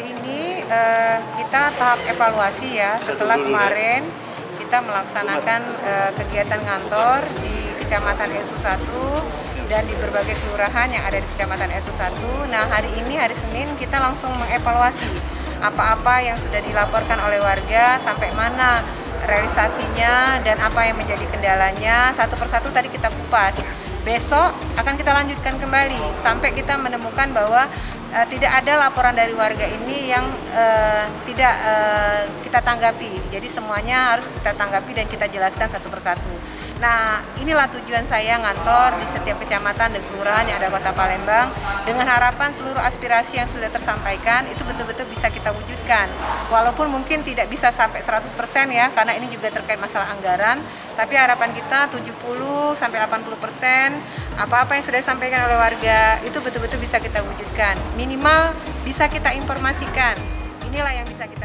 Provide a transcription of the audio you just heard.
hari ini kita tahap evaluasi ya, setelah kemarin kita melaksanakan kegiatan ngantor di Kecamatan Esu 1 dan di berbagai kelurahan yang ada di Kecamatan Esu 1. Nah, hari ini, hari Senin, kita langsung mengevaluasi apa-apa yang sudah dilaporkan oleh warga, sampai mana realisasinya dan apa yang menjadi kendalanya. Satu persatu tadi kita kupas. Besok akan kita lanjutkan kembali sampai kita menemukan bahwa tidak ada laporan dari warga ini yang tidak kita tanggapi. Jadi semuanya harus kita tanggapi dan kita jelaskan satu persatu. Nah, inilah tujuan saya ngantor di setiap kecamatan dan kelurahan yang ada Kota Palembang, dengan harapan seluruh aspirasi yang sudah tersampaikan itu betul-betul bisa kita wujudkan. Walaupun mungkin tidak bisa sampai 100% ya, karena ini juga terkait masalah anggaran, tapi harapan kita 70-80%, apa-apa yang sudah disampaikan oleh warga itu betul-betul bisa kita wujudkan. Minimal bisa kita informasikan. Inilah yang bisa kita